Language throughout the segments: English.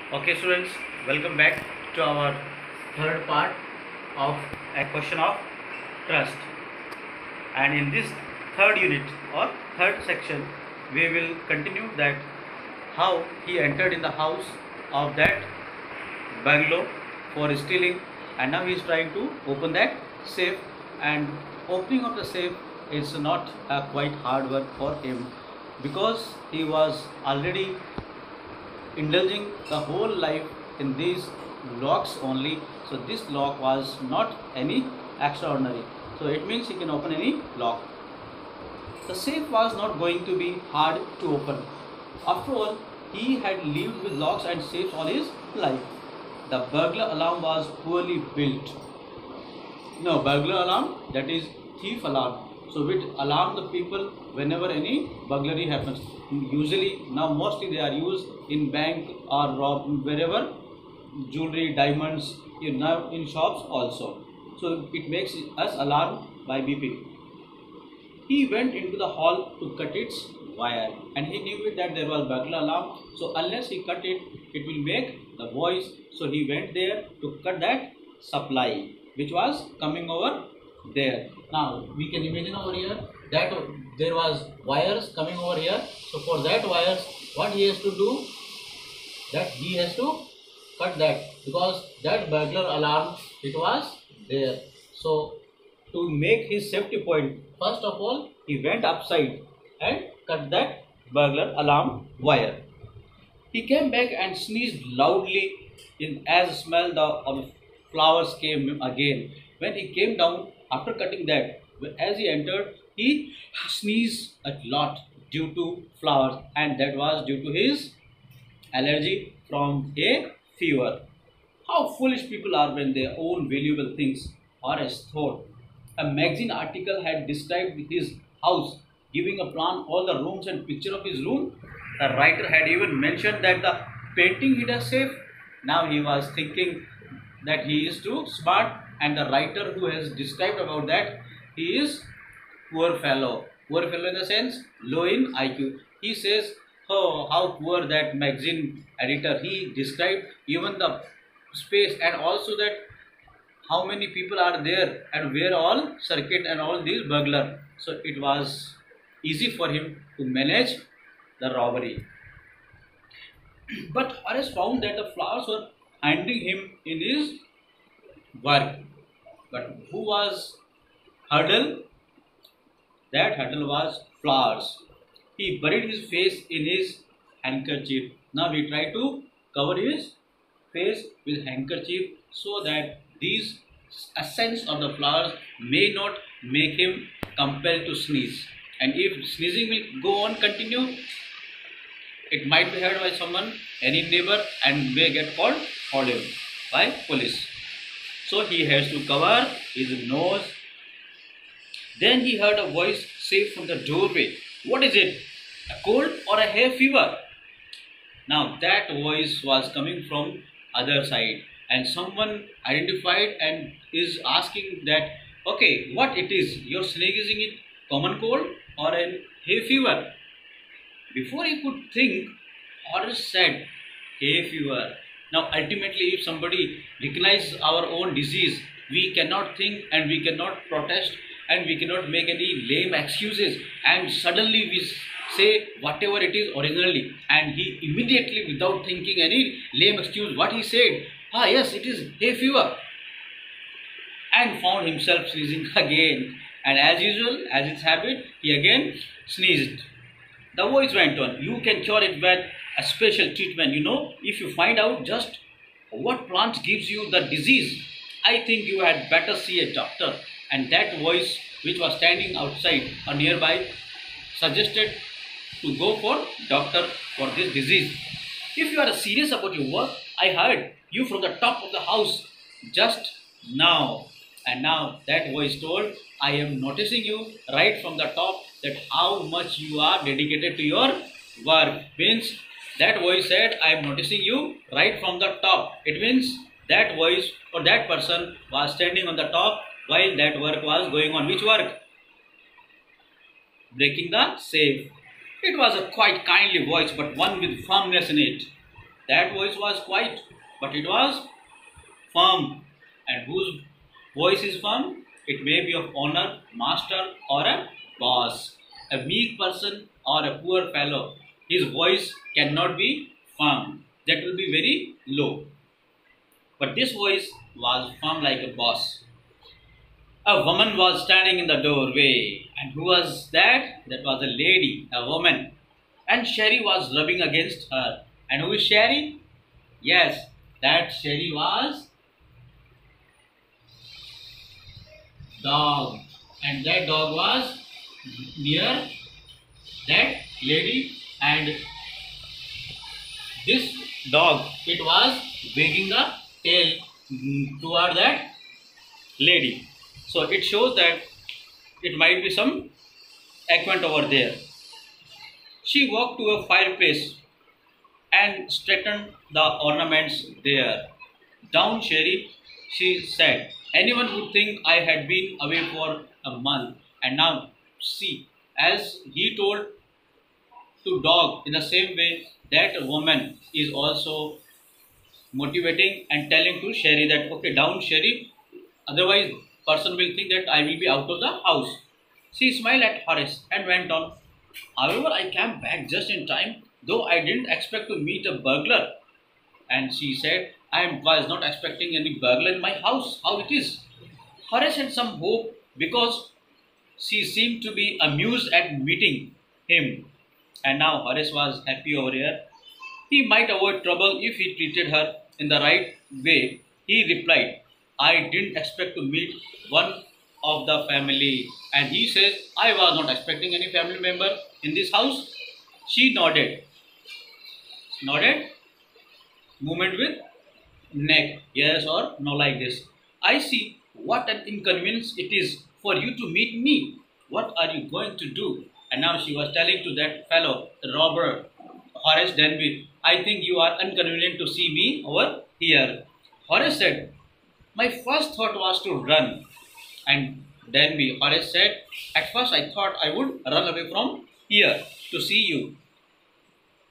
Okay, students, welcome back to our third part of a question of trust. And in this third unit or third section, we will continue that how he entered in the house of that bungalow for stealing, and now he is trying to open that safe. And opening of the safe is not a quite hard work for him because he was already indulging the whole life in these locks only. So this lock was not any extraordinary, so it means he can open any lock. The safe was not going to be hard to open. After all, he had lived with locks and safes all his life. The burglar alarm was poorly built. No, burglar alarm, that is thief alarm. So it alarm the people whenever any burglary happens. Usually now mostly they are used in bank or wherever jewelry, diamonds, now in shops also. So it makes us alarm by beeping. He went into the hall to cut its wire, and he knew that there was burglar alarm. So unless he cut it, it will make the voice. So he went there to cut that supply which was coming over there. Now we can imagine over here that there was wires coming over here. So for that wires, what he has to do, that he has to cut that, because that burglar alarm, it was there. So to make his safety point, first of all he went upside and cut that burglar alarm wire. He came back and sneezed loudly in as smell of flowers came again. When he came down after cutting that, as he entered, he sneezed a lot due to flowers, and that was due to his allergy from a fever. How foolish people are when their own valuable things are as thought. A magazine article had described his house, giving a plan all the rooms and picture of his room. The writer had even mentioned that the painting hid a safe. Now he was thinking that he is too smart, and the writer who has described about that, he is poor fellow. Poor fellow in the sense low in IQ. He says, oh, how poor that magazine editor. He described even the space, and also that how many people are there and where all circuit and all these burglar. So it was easy for him to manage the robbery. But Horace found that the flowers were hindering him in his work. But who was Hurdle? That Hurdle was flowers. He buried his face in his handkerchief. Now he tried to cover his face with handkerchief so that these essence of the flowers may not make him compelled to sneeze. And if sneezing will go on continue, it might be heard by someone, any neighbor, and may get called for him by police. So he has to cover his nose. Then he heard a voice say from the doorway, "What is it? A cold or a hay fever?" Now that voice was coming from other side, and someone identified and is asking that, okay, what it is? You're sneezing it common cold or a hay fever? Before he could think, Horace said, hay fever. Now ultimately if somebody recognizes our own disease, we cannot think and we cannot protest and we cannot make any lame excuses, and suddenly we say whatever it is originally, and he immediately without thinking any lame excuse, what he said, yes, it is hay fever, and found himself sneezing again, and as usual, as its habit, he again sneezed. The voice went on, "You can cure it with a special treatment. If you find out just what plant gives you the disease, I think you had better see a doctor." And that voice, which was standing outside or nearby, suggested to go for doctor for this disease. "If you are serious about your work, I heard you from the top of the house just now." And now that voice told, "I am noticing you right from the top, that how much you are dedicated to your work." Means that voice said, "I am noticing you right from the top." It means that voice or that person was standing on the top while that work was going on. Which work? Breaking the safe. It was a quite kindly voice, but one with firmness in it. That voice was quiet, but it was firm. And whose voice is firm? It may be of owner, master, or a boss. A meek person or a poor fellow, his voice cannot be firm. That will be very low. But this voice was firm like a boss. A woman was standing in the doorway. And who was that? That was a lady, a woman. And Sherry was rubbing against her. And who is Sherry? Yes, that Sherry was dog. And that dog was near that lady. And this dog, it was wagging the tail toward that lady. So it shows that it might be some acquaint over there. She walked to a fireplace and straightened the ornaments there. Down, Sherry, she said. Anyone would think I had been away for a month. And now, see, as he told to dog, in the same way, that woman is also motivating and telling to Sherry that, okay, down, Sherry, otherwise person will think that I will be out of the house. She smiled at Horace and went on. However, I came back just in time, though I didn't expect to meet a burglar. And she said, I was not expecting any burglar in my house. How it is? Horace had some hope because she seemed to be amused at meeting him. And now Horace was happy over here. He might avoid trouble if he treated her in the right way. He replied, I didn't expect to meet one of the family. And he says, I was not expecting any family member in this house. She nodded. Nodded, movement with neck, yes or no, like this. I see what an inconvenience it is for you to meet me. What are you going to do? And now she was telling to that fellow, the robber, Horace Denby, I think you are inconvenient to see me over here. Horace said, my first thought was to run. And Denby, Horace said, at first I thought I would run away from here to see you.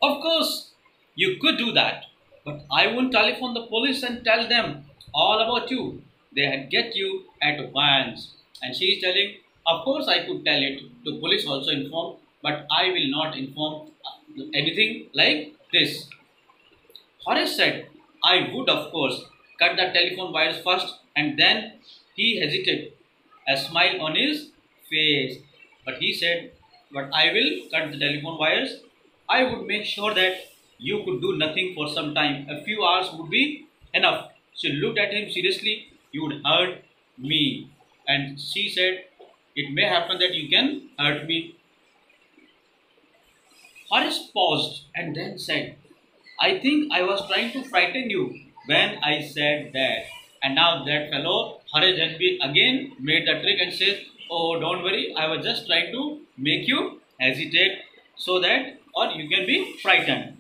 Of course, you could do that. But I won't telephone the police and tell them all about you. They'd get you at once. And she is telling, of course I could tell it to police also inform, but I will not inform anything like this. Horace said, I would of course cut the telephone wires first, and then he hesitated, a smile on his face. But he said, but I will cut the telephone wires. I would make sure that you could do nothing for some time. A few hours would be enough. She looked at him seriously. You would hurt me. And she said, it may happen that you can hurt me. Horace paused and then said, I think I was trying to frighten you when I said that. And now that fellow, Horace Denby, again made the trick and said, oh, don't worry, I was just trying to make you hesitate so that, or you can be frightened.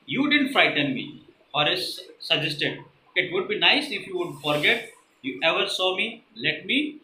You didn't frighten me, Horace suggested. It would be nice if you would forget you ever saw me. Let me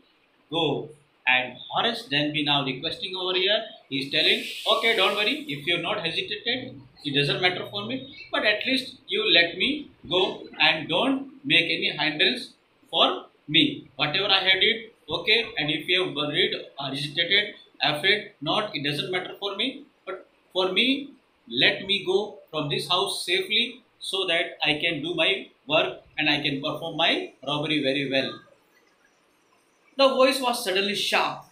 go. And Horace Denby now requesting over here. He's telling, okay, don't worry. If you're not hesitated, it doesn't matter for me. But at least you let me go and don't make any hindrance for me. Whatever I had did, okay. And if you have worried or hesitated, afraid, not, it doesn't matter for me. But for me, let me go from this house safely so that I can do my work and I can perform my robbery very well. The voice was suddenly sharp.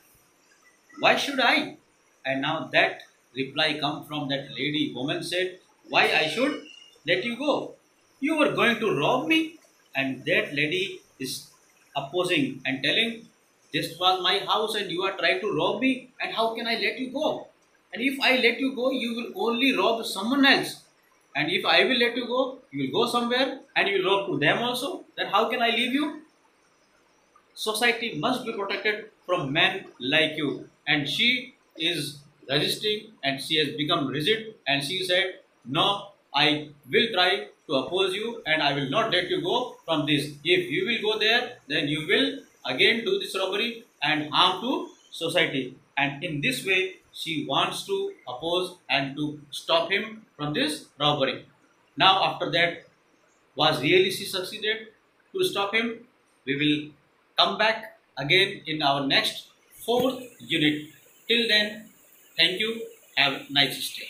Why should I? And now that reply come from that lady. Woman said, why I should let you go? You were going to rob me? And that lady is opposing and telling, this was my house and you are trying to rob me, and how can I let you go? And if I let you go, you will only rob someone else. And if I will let you go, you will go somewhere and you will rob to them also. Then how can I leave you? Society must be protected from men like you. And she is resisting and she has become rigid and she said, no, I will try to oppose you and I will not let you go from this. If you will go there, then you will again do this robbery and harm to society. And in this way, she wants to oppose and to stop him from this robbery. Now after that, was really she succeeded to stop him? We will come back again in our next fourth unit. Till then, thank you. Have a nice stay.